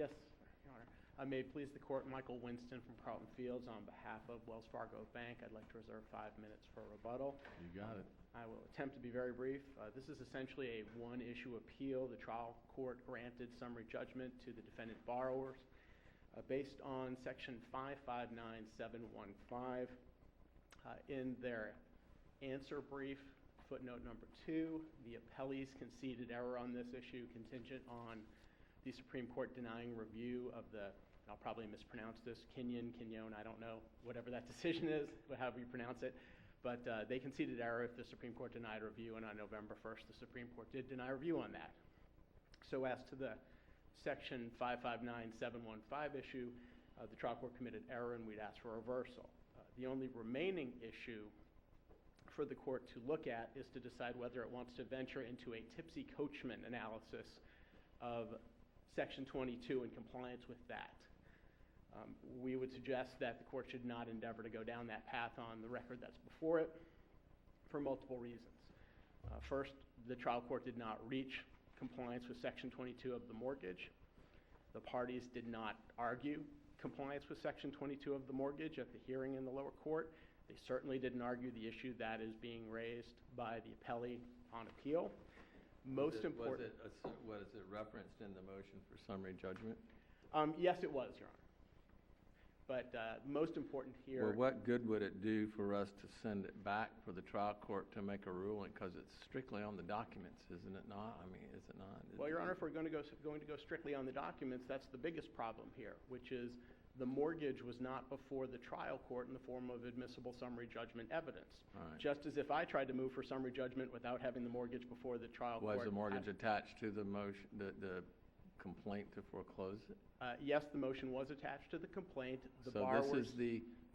Yes, Your Honor. I may please the court, Michael Winston from Carlton Fields on behalf of Wells Fargo Bank. I'd like to reserve 5 minutes for rebuttal. You got it. I will attempt to be very brief. This is essentially a one-issue appeal. The trial court granted summary judgment to the defendant borrowers based on Section 559715. In their answer brief, footnote number 2, the appellees conceded error on this issue contingent on the Supreme Court denying review of the, I'll probably mispronounce this, Kenyon, I don't know, whatever that decision is, but however you pronounce it. But they conceded error if the Supreme Court denied review, and on November 1st, the Supreme Court did deny review on that. So as to the Section 559715 issue, the trial court committed error, and we'd ask for reversal. The only remaining issue for the court to look at is to decide whether it wants to venture into a tipsy coachman analysis of Section 22 in compliance with that. We would suggest that the court should not endeavor to go down that path on the record that's before it for multiple reasons. First, the trial court did not reach compliance with Section 22 of the mortgage. The parties did not argue compliance with Section 22 of the mortgage at the hearing in the lower court. They certainly didn't argue the issue that is being raised by the appellee on appeal. Most important. Was it referenced in the motion for summary judgment? Yes, it was, Your Honor. But most important here. Well, what good would it do for us to send it back for the trial court to make a ruling? Because it's strictly on the documents, isn't it not? I mean, is it not? Well, Your Honor, if we're going to go strictly on the documents, that's the biggest problem here, which is the mortgage was not before the trial court in the form of admissible summary judgment evidence. Right. Just as if I tried to move for summary judgment without having the mortgage before the trial court. Was the mortgage attached to the motion, the complaint to foreclose it? Yes, the motion was attached to the complaint.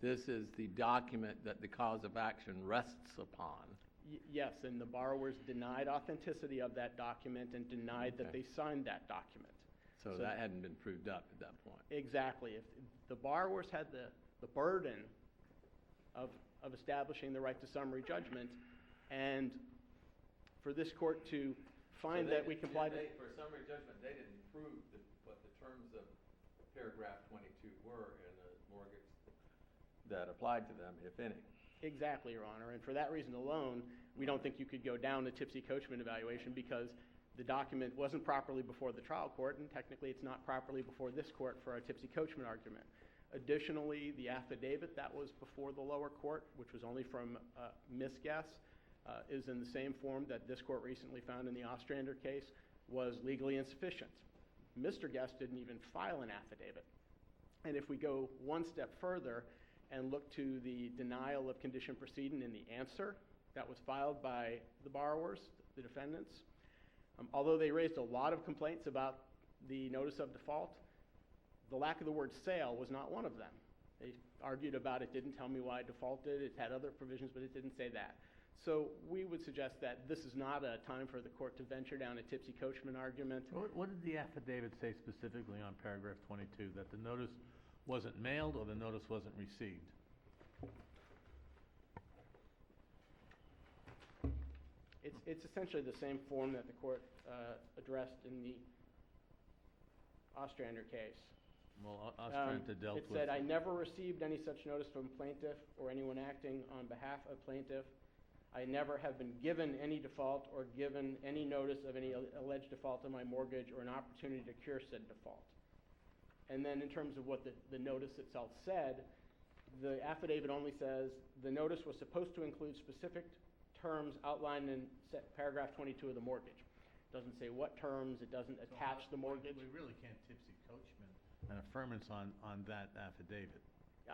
This is the document that the cause of action rests upon. Yes, and the borrowers denied authenticity of that document and denied that they signed that document. So that hadn't been proved up at that point. Exactly. If the borrowers had the burden of establishing the right to summary judgment, and for this court to find that we complied. For summary judgment, they didn't prove what the terms of paragraph 22 were in the mortgage that applied to them, if any. Exactly, Your Honor. And for that reason alone, we don't think you could go down the tipsy coachman evaluation because the document wasn't properly before the trial court, and technically it's not properly before this court for a tipsy coachman argument. Additionally, the affidavit that was before the lower court, which was only from Ms. Guess, is in the same form that this court recently found in the Ostrander case, was legally insufficient. Mr. Guess didn't even file an affidavit. And if we go one step further and look to the denial of condition proceeding in the answer that was filed by the borrowers, the defendants, although they raised a lot of complaints about the notice of default, the lack of the word sale was not one of them. They argued about it didn't tell me why it defaulted, it had other provisions, but it didn't say that. So we would suggest that this is not a time for the court to venture down a tipsy coachman argument. What did the affidavit say specifically on paragraph 22, that the notice wasn't mailed or the notice wasn't received? It's essentially the same form that the court addressed in the Ostrander case. Well, Ostrander dealt with... It said, I never received any such notice from plaintiff or anyone acting on behalf of plaintiff. I never have been given any default or given any notice of any alleged default on my mortgage or an opportunity to cure said default. And then in terms of what the notice itself said, the affidavit only says the notice was supposed to include specific terms outlined in paragraph 22 of the mortgage. It doesn't say what terms, it doesn't attach the mortgage. We really can't tipsy coachman an affirmance on that affidavit.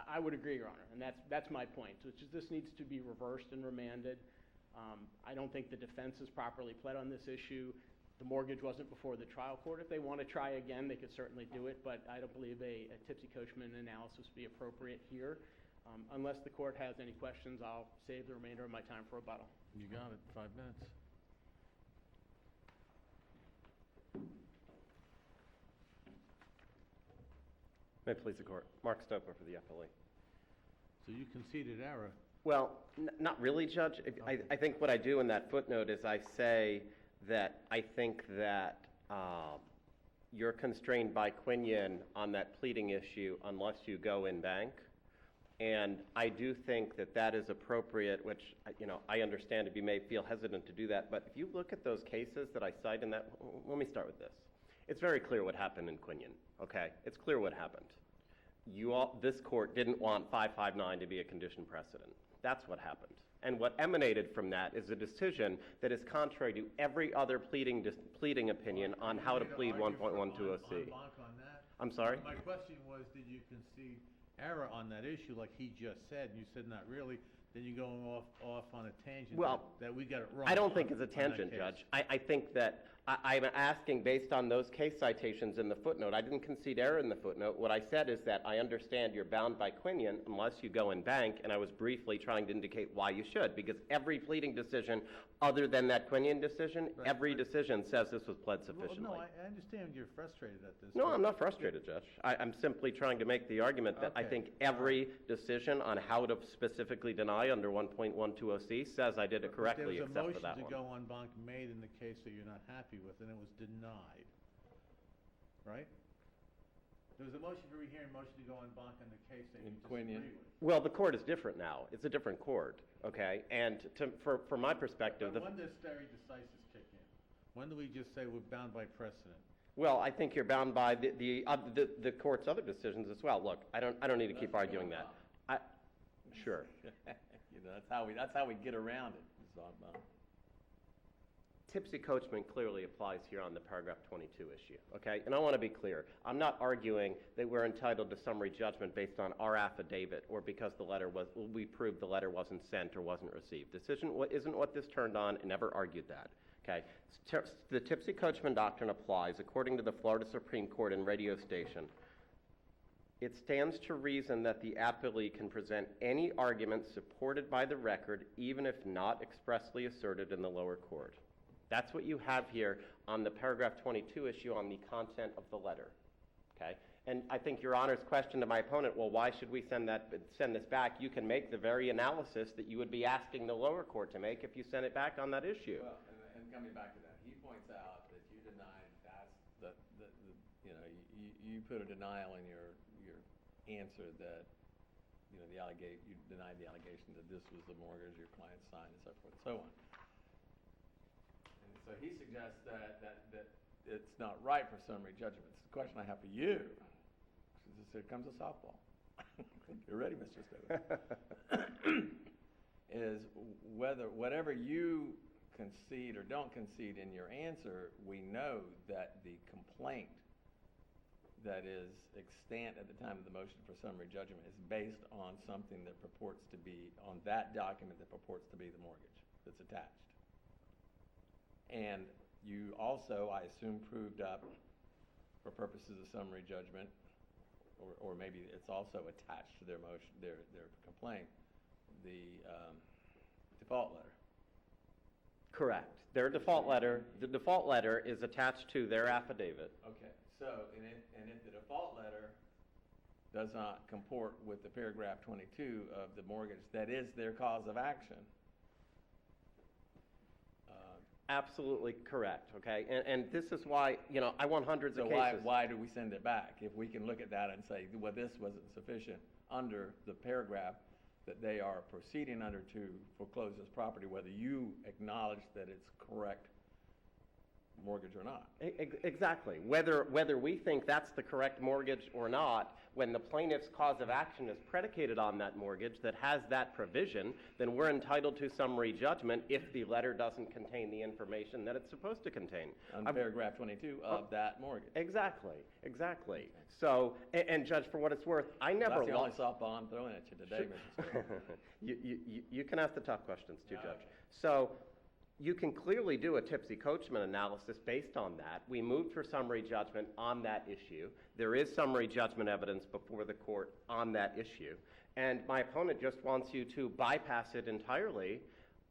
I would agree, Your Honor, and that's my point, which is this needs to be reversed and remanded. I don't think the defense is properly pled on this issue. The mortgage wasn't before the trial court. If they want to try again, they could certainly do it, but I don't believe a tipsy coachman analysis would be appropriate here. Unless the court has any questions, I'll save the remainder of my time for rebuttal. You got it, 5 minutes. May it please the court. Mark Stoker for the FLE. So you conceded error. Well, not really, Judge. I think what I do in that footnote is I say that I think that you're constrained by Quinion on that pleading issue unless you go in bank. And I do think that that is appropriate, which, I understand if you may feel hesitant to do that, but if you look at those cases that I cite in that, let me start with this. It's very clear what happened in Quinion, okay? It's clear what happened. This court didn't want 559 to be a condition precedent. That's what happened. And what emanated from that is a decision that is contrary to every other pleading opinion on how to plead 1.120C. I'm sorry? My question was, did you concede error on that issue like he just said? And you said not really. Then you're going off on a tangent Well, that we got it wrong. I don't think it's a on that tangent, case. Judge. I think that I'm asking based on those case citations in the footnote. I didn't concede error in the footnote. What I said is that I understand you're bound by Quinion unless you go in bank, and I was briefly trying to indicate why you should, because every pleading decision other than that Quinion decision, Right, every right. decision says this was pled Well, sufficiently. no, I understand you're frustrated at this. No, but- I'm not frustrated, Judge. I'm simply trying to make the argument that I Okay. think every decision on how to specifically deny under 1.120C says I did it correctly except for that There was a motion to one. go en banc made in the case that you're not happy with, and it was denied, right? There was a motion for rehearing, motion to go en banc in the case that you In disagree Quinion. with. Well, the court is different now. It's a different court, okay? And for my perspective, But when does stare decisis kick in? When do we just say we're bound by precedent? well, I think you're bound by the court's other decisions as well. Look, I don't need to keep arguing that. Sure. That's how we get around it, Ms. Audubon. Tipsy coachman clearly applies here on the paragraph 22 issue, okay? And I want to be clear. I'm not arguing that we're entitled to summary judgment based on our affidavit or because we proved the letter wasn't sent or wasn't received. This isn't what this turned on, and never argued that, okay? The Tipsy coachman doctrine applies according to the Florida Supreme Court and radio station. It stands to reason that the appellee can present any argument supported by the record, even if not expressly asserted in the lower court. That's what you have here on the paragraph 22 issue on the content of the letter, okay? And I think Your Honor's question to my opponent, well, why should we send this back? You can make the very analysis that you would be asking the lower court to make if you sent it back on that issue. Well, and coming back to that, he points out that you denied you put a denial in your answer that, you denied the allegation that this was the mortgage your client signed and so forth and so on. And so he suggests that it's not right for summary judgment. The question I have for you, here comes a softball. You're ready, Mr. Stewart. Is whatever you concede or don't concede in your answer, we know that the complaint that is extant at the time of the motion for summary judgment is based on something that purports to be, on that document that purports to be the mortgage that's attached. And you also, I assume, proved up, for purposes of summary judgment, or maybe it's also attached to their motion, their complaint, the default letter. Correct. The default letter is attached to their affidavit. Okay, so, and if the default letter does not comport with the paragraph 22 of the mortgage, that is their cause of action. Absolutely correct, okay? And this is why, I want hundreds of So cases. why do we send it back? If we can look at that and say, well, this wasn't sufficient under the paragraph that they are proceeding under to foreclose this property, whether you acknowledge that it's correct mortgage or not. Exactly. Whether we think that's the correct mortgage or not, when the plaintiff's cause of action is predicated on that mortgage that has that provision, then we're entitled to summary judgment if the letter doesn't contain the information that it's supposed to contain. Under paragraph 22 of that mortgage. Exactly. So, and Judge, for what it's worth, I never That's the only lost. softball I'm throwing at you today, Mr. Stewart. You can ask the tough questions too, Yeah, Judge. okay. So, you can clearly do a Tipsy Coachman analysis based on that. We moved for summary judgment on that issue. There is summary judgment evidence before the court on that issue. And my opponent just wants you to bypass it entirely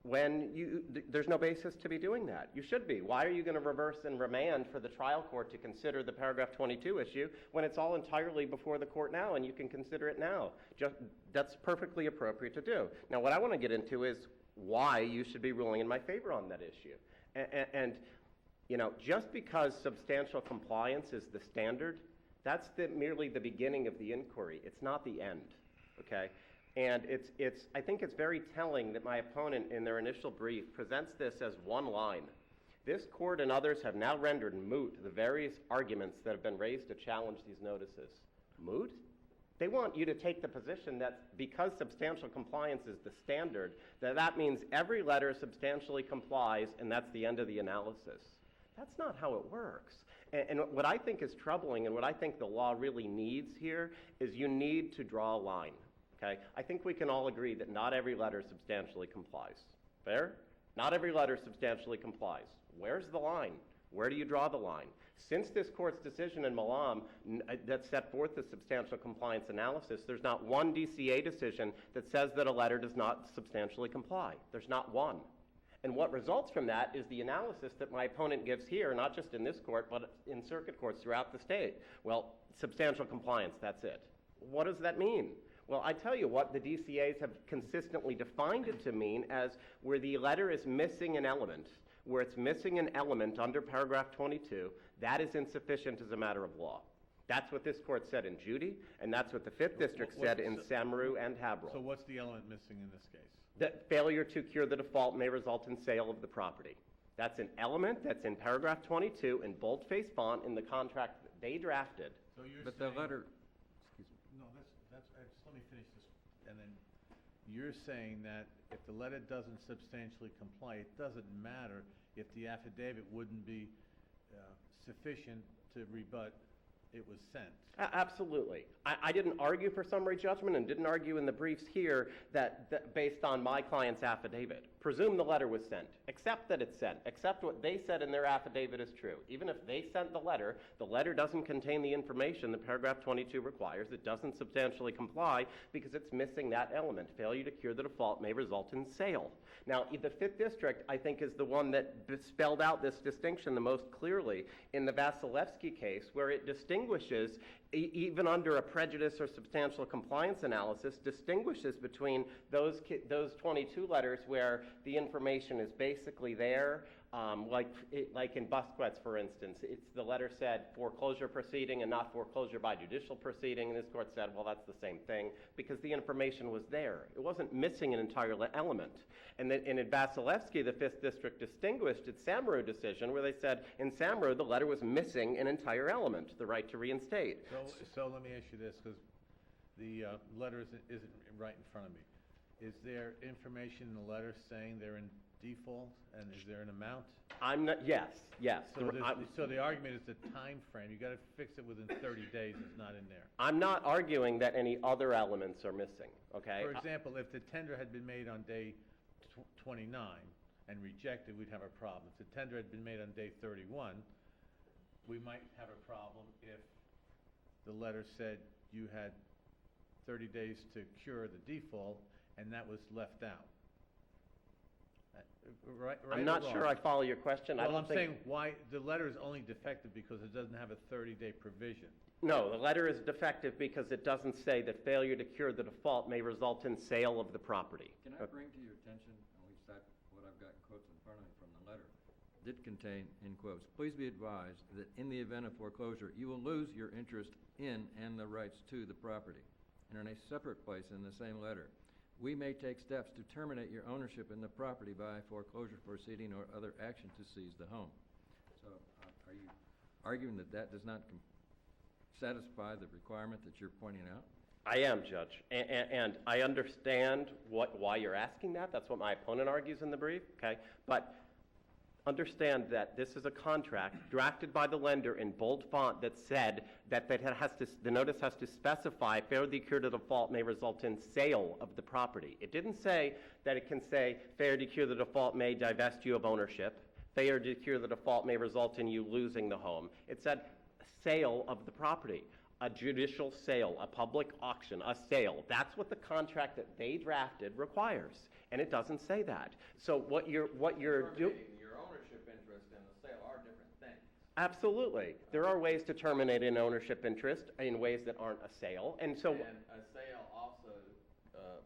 when there's no basis to be doing that. You should be. Why are you going to reverse and remand for the trial court to consider the paragraph 22 issue when it's all entirely before the court now and you can consider it now? That's perfectly appropriate to do. Now, what I want to get into is why you should be ruling in my favor on that issue. And You know, just because substantial compliance is the standard, that's merely the beginning of the inquiry. It's not the end, okay? And I think it's very telling that my opponent in their initial brief presents this as one line. This court and others have now rendered moot the various arguments that have been raised to challenge these notices. Moot? They want you to take the position that because substantial compliance is the standard, that means every letter substantially complies and that's the end of the analysis. That's not how it works. And what I think is troubling and what I think the law really needs here is you need to draw a line, okay? I think we can all agree that not every letter substantially complies. Fair? Not every letter substantially complies. Where's the line? Where do you draw the line? Since this court's decision in Malam that set forth the substantial compliance analysis, there's not one DCA decision that says that a letter does not substantially comply. There's not one. And what results from that is the analysis that my opponent gives here, not just in this court, but in circuit courts throughout the state. Well, substantial compliance, that's it. What does that mean? Well, I tell you what the DCAs have consistently defined it to mean as where the letter is missing an element, where it's missing an element under paragraph 22, that is insufficient as a matter of law. That's what this court said in Judy, and that's what the 5th District said in Samaru and Habrel. So what's the element missing in this case? That failure to cure the default may result in sale of the property. That's an element that's in paragraph 22 in boldface font in the contract that they drafted. So you're But saying, the letter, excuse me, no, just let me finish this, and then you're saying that if the letter doesn't substantially comply, it doesn't matter if the affidavit wouldn't be sufficient to rebut it was sent. Absolutely. I didn't argue for summary judgment and didn't argue in the briefs here that based on my client's affidavit. Presume the letter was sent. Accept that it's sent. Accept what they said in their affidavit is true. Even if they sent the letter doesn't contain the information that paragraph 22 requires. It doesn't substantially comply because it's missing that element. Failure to cure the default may result in sale. Now, the 5th District, I think, is the one that spelled out this distinction the most clearly in the Vasilevsky case, where it distinguishes, even under a prejudice or substantial compliance analysis, distinguishes between those 22 letters where the information is basically there, like in Busquets, for instance. The letter said foreclosure proceeding and not foreclosure by judicial proceeding, and this court said, well, that's the same thing, because the information was there. It wasn't missing an entire element. And in Vasilevsky, the 5th District distinguished its Samaru decision, where they said, in Samaru, the letter was missing an entire element, the right to reinstate. So let me ask you this, because the letter isn't right in front of me. Is there information in the letter saying they're in default, and is there an amount? Yes. So the argument is the time frame. You got to fix it within 30 days. It's not in there. I'm not arguing that any other elements are missing, okay? For example, if the tender had been made on day 29 and rejected, we'd have a problem. If the tender had been made on day 31, we might have a problem if the letter said you had 30 days to cure the default, and that was left out. Right I'm or not wrong? sure I follow your question. I Well, don't I'm think... saying why the letter is only defective because it doesn't have a 30-day provision. No, the letter is defective because it doesn't say that failure to cure the default may result in sale of the property. can I bring to your attention, at least what I've got quotes in front of me from the letter, did contain, in quotes, please be advised that in the event of foreclosure, you will lose your interest in and the rights to the property. And in a separate place in the same letter, we may take steps to terminate your ownership in the property by foreclosure proceeding or other action to seize the home. So are you arguing that that does not satisfy the requirement that you're pointing out? I am, Judge, and I understand why you're asking that. That's what my opponent argues in the brief, okay? But understand that this is a contract drafted by the lender in bold font that said that the notice has to specify failure to cure the default may result in sale of the property. It didn't say that it can say failure to cure the default may divest you of ownership. Failure to cure the default may result in you losing the home. It said sale of the property, a judicial sale, a public auction, a sale. That's what the contract that they drafted requires, and it doesn't say that. So what you're doing... Your ownership interest and the sale are different things. Absolutely. There are ways to terminate an ownership interest in ways that aren't a sale, and so... And a sale also,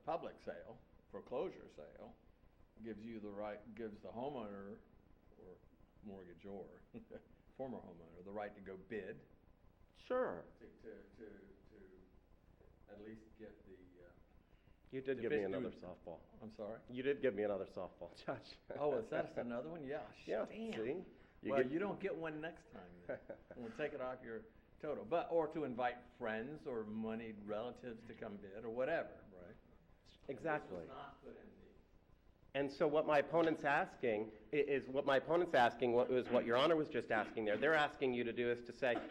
public sale, foreclosure sale, gives you the right, gives the homeowner or mortgagor, former homeowner, the right to go bid, Sure. to at least get the, You did give me Deficient- another softball. I'm sorry? You did give me another softball, Judge. Oh, is that another one? Yeah, Yeah, damn. see? Well, you don't get one next time then. We'll take it off your total. But, or to invite friends or moneyed relatives to come bid or whatever, right? Exactly. This was not put in And so what my opponent's asking is what my opponent's asking, what was what Your Honor was just asking there. They're asking you to do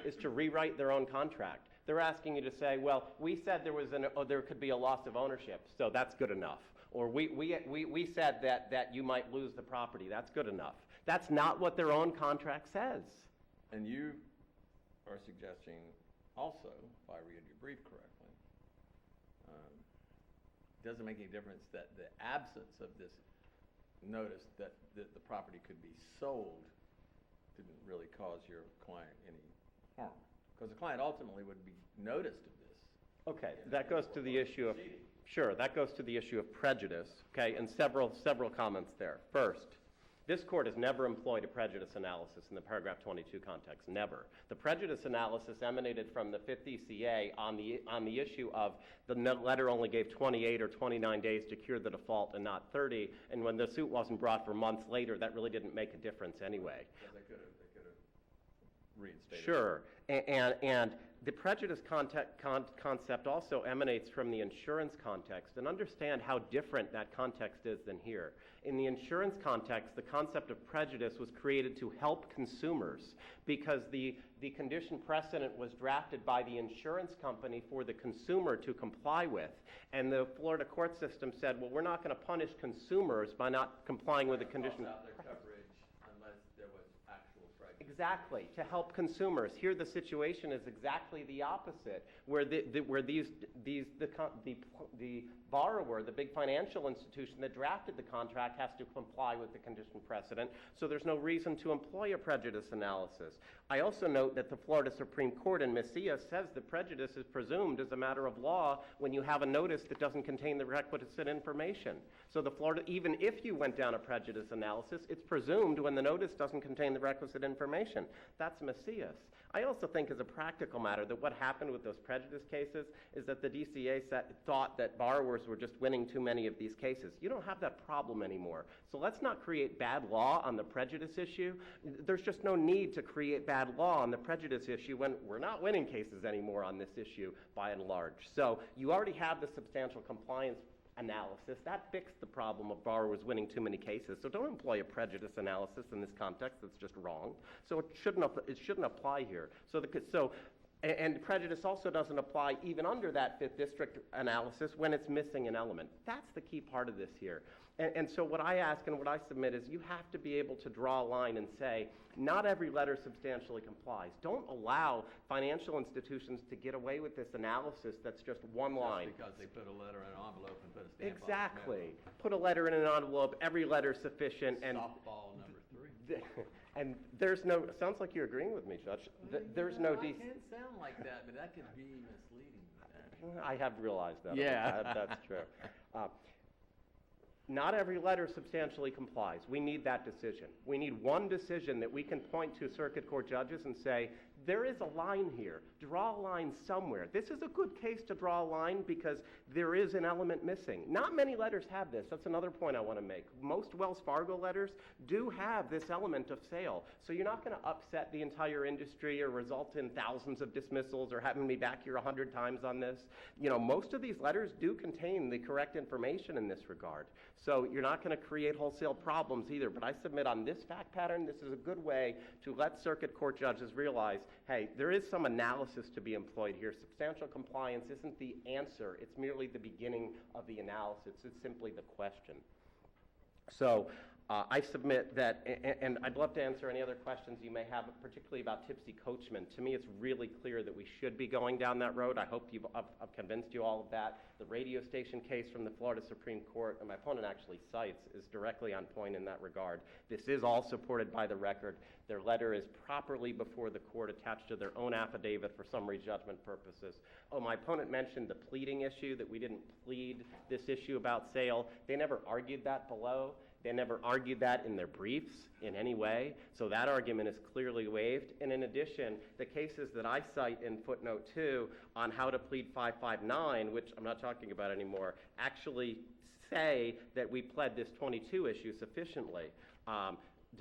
is to rewrite their own contract. They're asking you to say, well, we said there could be a loss of ownership, so that's good enough. Or we said that you might lose the property, that's good enough. That's not what their own contract says. And you are suggesting also, if I read your brief correctly, doesn't make any difference that the absence of this notice that the property could be sold didn't really cause your client any harm. Because the client ultimately would be noticed of this. Okay, that goes to the issue of, sure, that goes to the issue of prejudice, okay, and several comments there. First, this court has never employed a prejudice analysis in the paragraph 22 context, never. The prejudice analysis emanated from the 5th ECA on the issue of the letter only gave 28 or 29 days to cure the default and not 30, and when the suit wasn't brought for months later, that really didn't make a difference anyway. Because they could have reinstated. Sure, and the prejudice concept also emanates from the insurance context, and understand how different that context is than here. In the insurance context, the concept of prejudice was created to help consumers because the condition precedent was drafted by the insurance company for the consumer to comply with. And the Florida court system said, well, we're not going to punish consumers by not complying with the condition. Out their coverage unless there was actual prejudice. Exactly, to help consumers. Here the situation is exactly the opposite, where the borrower, the big financial institution that drafted the contract, has to comply with the condition precedent, so there's no reason to employ a prejudice analysis. I also note that the Florida Supreme Court in Messiah says that prejudice is presumed as a matter of law when you have a notice that doesn't contain the requisite information. So the Florida, even if you went down a prejudice analysis, it's presumed when the notice doesn't contain the requisite information. That's Messiah. I also think as a practical matter that what happened with those prejudice cases is that the DCA thought that borrowers were just winning too many of these cases. You don't have that problem anymore. So let's not create bad law on the prejudice issue. There's just no need to create bad law on the prejudice issue when we're not winning cases anymore on this issue by and large. So you already have the substantial compliance analysis. That fixed the problem of borrowers winning too many cases. So don't employ a prejudice analysis in this context. That's just wrong. So it shouldn't apply here. And prejudice also doesn't apply even under that 5th District analysis when it's missing an element. That's the key part of this here. And so what I ask and what I submit is you have to be able to draw a line and say, not every letter substantially complies. Don't allow financial institutions to get away with this analysis that's just one line. Just because they put a letter in an envelope and put a stamp on it. Exactly. Put a letter in an envelope, every letter sufficient, and Softball number 3. and there's no, sounds like you're agreeing with me, Judge. There's no It DC. can sound like that, but that could be misleading. I have realized that. Yeah. That's true. Not every letter substantially complies. We need that decision. We need one decision that we can point to circuit court judges and say, there is a line here. Draw a line somewhere. This is a good case to draw a line because there is an element missing. Not many letters have this. That's another point I want to make. Most Wells Fargo letters do have this element of sale. So you're not going to upset the entire industry or result in thousands of dismissals or having me back here 100 times on this. You know, most of these letters do contain the correct information in this regard. So you're not going to create wholesale problems either. But I submit on this fact pattern, this is a good way to let circuit court judges realize, hey, there is some analysis to be employed here. Substantial compliance isn't the answer. It's merely the beginning of the analysis. It's simply the question. So I submit that, and I'd love to answer any other questions you may have, particularly about tipsy coachman. To me, it's really clear that we should be going down that road. I hope I've convinced you all of that. The radio station case from the Florida Supreme Court, and my opponent actually cites, is directly on point in that regard. This is all supported by the record. Their letter is properly before the court, attached to their own affidavit for summary judgment purposes. Oh, my opponent mentioned the pleading issue, that we didn't plead this issue about sale. They never argued that below. They never argued that in their briefs in any way, so that argument is clearly waived. And in addition, the cases that I cite in footnote 2 on how to plead 559, which I'm not talking about anymore, actually say that we pled this 22 issue sufficiently.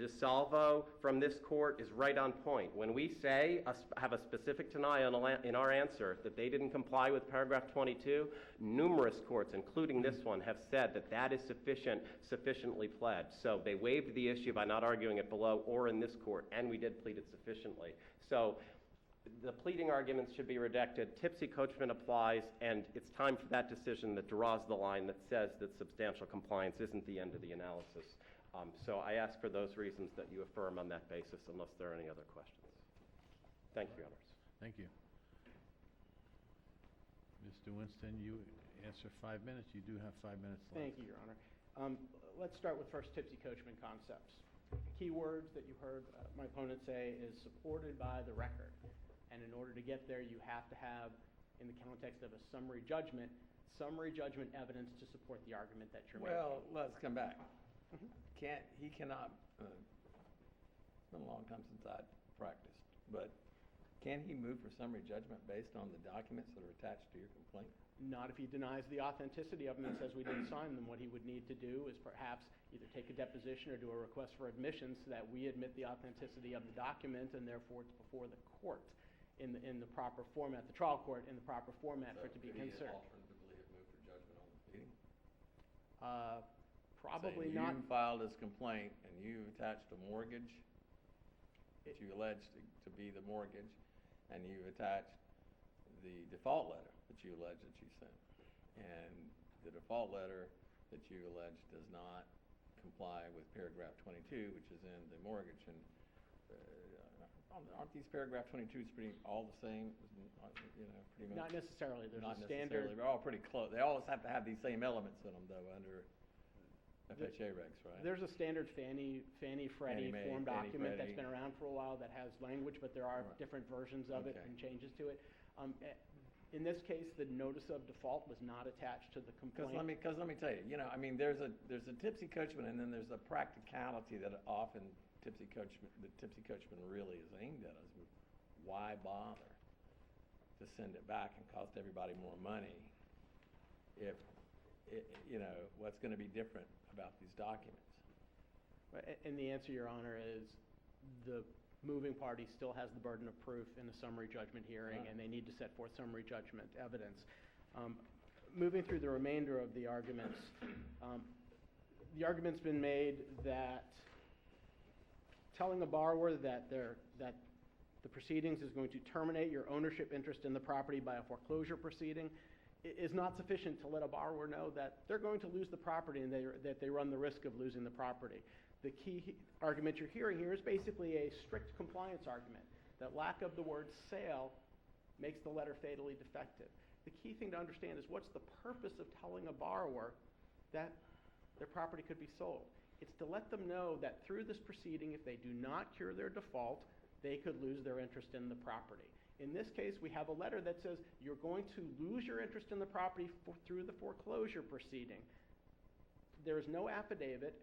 DeSalvo from this court is right on point. When we say, have a specific denial in our answer that they didn't comply with paragraph 22, numerous courts, including this one, have said that that is sufficiently pled. So they waived the issue by not arguing it below or in this court, and we did plead it sufficiently. So the pleading arguments should be rejected. Tipsy Coachman applies, and it's time for that decision that draws the line that says that substantial compliance isn't the end of the analysis. So I ask for those reasons that you affirm on that basis, unless there are any other questions. Thank you, Your Honors. Thank you. Mr. Winston, you answer 5 minutes. You do have 5 minutes left. Thank you, Your Honor. Let's start with first Tipsy Coachman concepts. Keywords that you heard my opponent say is supported by the record. And in order to get there, you have to have, in the context of a summary judgment evidence to support the argument that you're making. Well, let's come back. He cannot, it's been a long time since I practiced, but can he move for summary judgment based on the documents that are attached to your complaint? Not if he denies the authenticity of them and says we didn't sign them. What he would need to do is perhaps either take a deposition or do a request for admission so that we admit the authenticity of the document, and therefore it's before the court in the proper format, the trial court in the proper format for it to be considered. Alternatively, have moved for judgment on the pleading? Probably Saying not. you filed this complaint and you attached a mortgage that you alleged to be the mortgage, and you attached the default letter that you allege that you sent. And the default letter that you allege does not comply with paragraph 22, which is in the mortgage. And aren't these paragraph 22s all the same? You know, pretty much. Not necessarily. There's Not a standard. necessarily. They're all pretty close. They always have to have these same elements in them, though, under FHA regs, right? There's a standard Fannie Freddie Fannie Mae, form Fannie document that's Freddie. been around for a while that has language, but there are Right. different versions of it Okay. and changes to it. In this case, the notice of default was not attached to the complaint. Because let me tell you, I mean, there's a tipsy coachman, and then there's a practicality that often the tipsy coachman really is aimed at us. Why bother to send it back and cost everybody more money if, what's going to be different about these documents? And the answer, Your Honor, is the moving party still has the burden of proof in the summary judgment hearing, Right. and they need to set forth summary judgment evidence. Moving through the remainder of the arguments, the argument's been made that telling a borrower that the proceedings is going to terminate your ownership interest in the property by a foreclosure proceeding is not sufficient to let a borrower know that they're going to lose the property and that they run the risk of losing the property. The key argument you're hearing here is basically a strict compliance argument, that lack of the word sale makes the letter fatally defective. The key thing to understand is what's the purpose of telling a borrower that their property could be sold. It's to let them know that through this proceeding, if they do not cure their default, they could lose their interest in the property. In this case, we have a letter that says you're going to lose your interest in the property through the foreclosure proceeding. There is no affidavit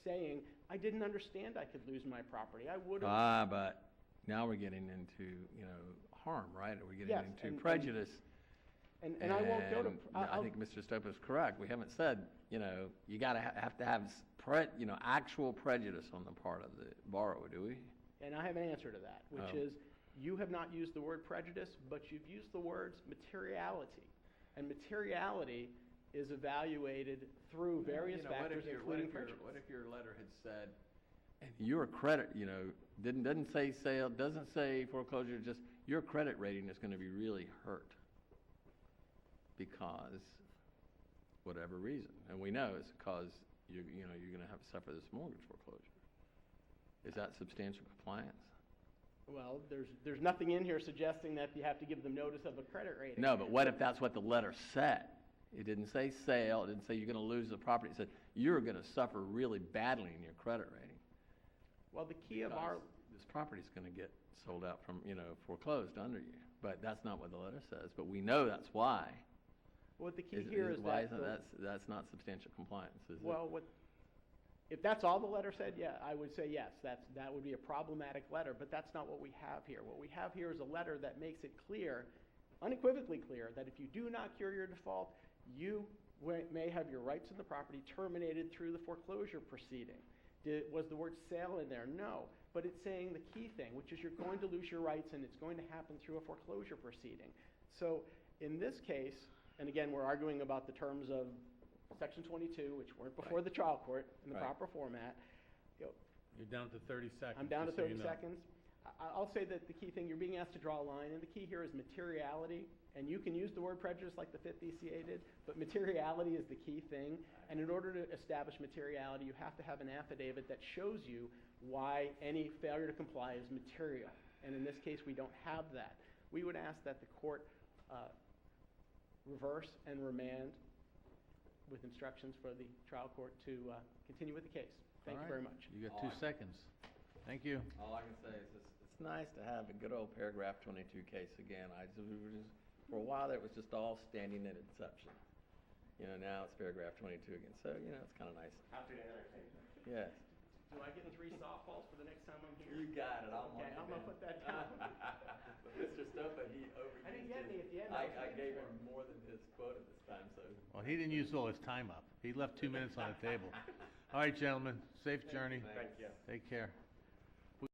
saying, I didn't understand I could lose my property. I would have. But now we're getting into, harm, right? We're getting Yes, into and- prejudice. And I won't go to. And I think Mr. Stopa is correct. We haven't said, you gotta have to have actual prejudice on the part of the borrower, do we? And I have an answer to that, which Oh. is you have not used the word prejudice, but you've used the words materiality. And materiality is evaluated through various factors, including prejudice. What if your letter had said, and your credit, doesn't say sale, doesn't say foreclosure, just your credit rating is gonna be really hurt because whatever reason. And we know it's because you're gonna have to suffer this mortgage foreclosure. Is that substantial compliance? Well, there's nothing in here suggesting that you have to give them notice of a credit rating. No, but what if that's what the letter said? It didn't say sale, it didn't say you're gonna lose the property, it said you're gonna suffer really badly in your credit rating. Well, the key of our, This property's gonna get sold out from, foreclosed under you, but that's not what the letter says, but we know that's why. what the key here is Why that. isn't that's not substantial compliance, is it? Well, If that's all the letter said, yeah, I would say yes, that would be a problematic letter, but that's not what we have here. What we have here is a letter that makes it clear, unequivocally clear, that if you do not cure your default, you may have your rights in the property terminated through the foreclosure proceeding. Was the word sale in there? No, but it's saying the key thing, which is you're going to lose your rights and it's going to happen through a foreclosure proceeding. So in this case, and again, we're arguing about the terms of Section 22, which weren't before the trial court in the Right. proper format. You know, You're down to 30 seconds. I'm down to just so 30 you know. seconds. I'll say that the key thing, you're being asked to draw a line, and the key here is materiality. And you can use the word prejudice like the Fifth ECA did, but materiality is the key thing. And in order to establish materiality, you have to have an affidavit that shows you why any failure to comply is material. And in this case, we don't have that. We would ask that the court reverse and remand with instructions for the trial court to continue with the case. Thank you All right. very much. You got 2 seconds. Thank you. All I can say is it's nice to have a good old paragraph 22 case again. For a while, it was just all standing at inception. You know, now it's paragraph 22 again. So, you know, it's kind of nice. Happy to entertain that. Yes. Do I get in 3 softballs for the next time I'm here? You got it. I'll Okay, I'm gonna put that down. But Mr. Stopa, he overused I didn't get any at the end. I gave him more than his quota this time, so. Well, he didn't use all his time up. He left 2 minutes on the table. All right, gentlemen, safe journey. Thank you. Take care.